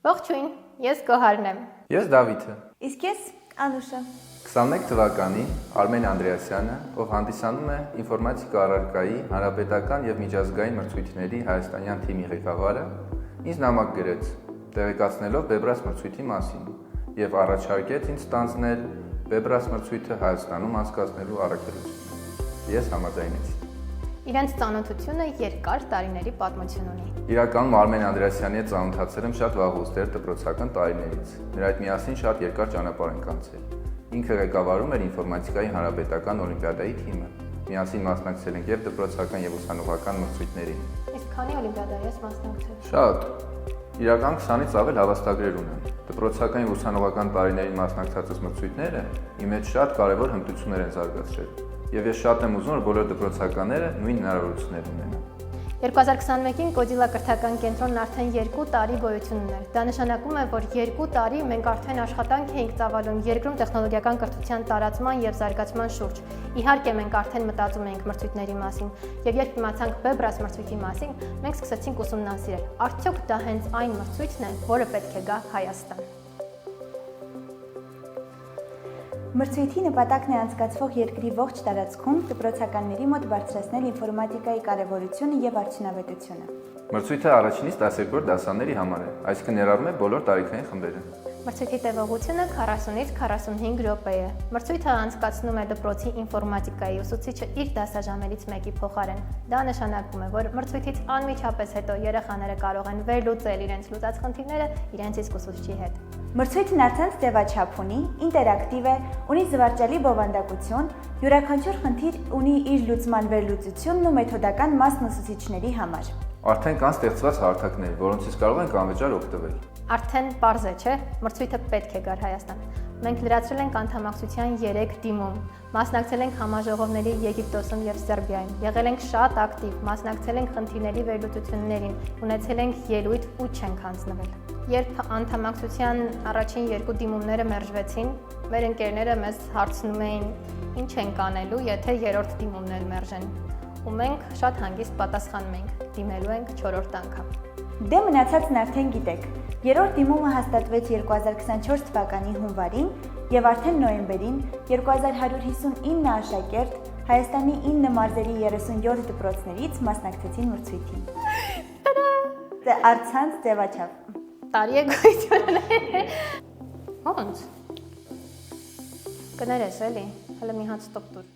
Ողջույն, ես Գոհարն եմ։ Ես Դավիթը։ Իսկ ես Անուշը։ 21 թվականին Արմեն Անդրեասյանը, ով հանդիսանում է ինֆորմատիկա առարկայի հանրապետական եւ միջազգային մրցույթների հայաստանյան թիմի ղեկավարը, ինձ նամակ գրեց, տեղեկացնելով Բեբրաս մրցույթի մասին եւ առաջարկեց ինձ ստանձնել Բեբրաս մրցույթը Հայաստանում անցկացնելու առաքելությունը։ Ես համաձայնեցի։ Իրենց ծանոթությունը երկար տարիների պատմություն ունի։ Իրականում Արմեն Անդրեասյանի հետ ծանոթացել եմ շատ վաղուց դեռ դպրոցական տարիներից։ Նրա հետ միասին շատ երկար ճանապարհ ենք անցել։ Ինքը ղեկավարում էր ինֆորմատիկայի հանրապետական օլիմպիադայի թիմը։ Միասին մասնակցել ենք եւ դպրոցական եւ ուսանողական մրցույթներին։ Իսկ քանի օլիմպիադայի ես մասնակցել։ Շատ։ Իրական 20-ից ավել հավաստագրեր ունեմ։ Դպրոցական եւ ուսանողական տարիներին մասնակցած մրցույթները իմ հետ շատ կարեւոր հմտություններ են զարգացրել։ Եվ ես շատ եմ ուզում, որ բոլոր դպրոցականները նույն հնարավորություններ ունենան։ 2021-ին Կոդիլա կրթական կենտրոնն արդեն 2 տարի գոյություն ուներ։ Դա նշանակում է, որ 2 տարի մենք արդեն աշխատանք էինք ծավալում երկրում տեխնոլոգիական կրթության տարածման եւ զարգացման շուրջ։ Իհարկե մենք արդեն մտածում էինք մրցույթների մասին, եւ երբ իմացանք Բեբրաս մրցույթի մասին, մենք սկսեցինք ուսումնասիրել։ Արդյոք դա հենց այն մրցույթն է, որը պետք է գա Հայաստան։ Մրցույթի նպատակն է անցկացվող երկրի ողջ տարածքում դպրոցականների մոտ բարձրացնել ինֆորմատիկայի կարևորությունը եւ արդյունավետությունը։ Մրցույթը առաջինից 12-րդ դասաների համար է, այսինքն ներառում է բոլոր տարիքային խմբերը։ Մրցույթի տևողությունը 40-ից 45 րոպե է։ Մրցույթը անցկացնում է դպրոցի ինֆորմատիկայի ուսուցիչը իր դասաժամերից մեկի փոխարեն։ Դա նշանակում է, որ մրցույթից անմիջապես հետո երեխաները կարող են վերլուծել իրենց լուծած խնդիրները իրենց իսկ ուսուցչի հետ։ Մրցույթն առցանց ձևաչափ ունի, ինտերակտիվ է, ունի զվարճալի բովանդակություն, յուրաքանչյուր խնդիր ունի իր լուծման վերլուծությունն ու մեթոդական մասն ուսուցիչների համար։ Արդեն կան ստեղծված հարթակներ, որոնցից կարող ենք անվճար օգտվել։ Արդեն պարզ է, չէ՞, մրցույթը պետք է գար Հայաստան։ Մենք լրացրել ենք անդամակցության 3 դիմում, մասնակցել ենք համաժողովների Եգիպտոսում եւ Սերբիայում, եղել ենք շատ ակտիվ, մասնակցել ենք խնդիրների վերլուծություններին, ունեցել ենք ելույթ ու չենք հանձնվել։ Երբ անդամակցության առաջին 2 դիմումները մերժվեցին, մեր ընկերները մեզ հարցնում էին, ինչ ենք անելու, եթե 3-րդ դիմումն էլ մերժեն։ Ու մենք շատ հանգիստ պատասխանում ենք, դիմելու ենք 4-րդ անգամ։ Դե մնացածն արդեն գիտեք։ Երրորդ դիմումը հաստատվեց 2024 թվականի հունվարին եւ արդեն նոյեմբերին 2159 աշակերտ Հայաստանի 9 մարզերի 37 դպրոցներից մասնակցեցին մրցույթին։ Դա առցանց ձևաչափ։ Տարի է գոյություն է։ Ոնց։ Կներես էլի, հələ մի հատ ստոպ տուր։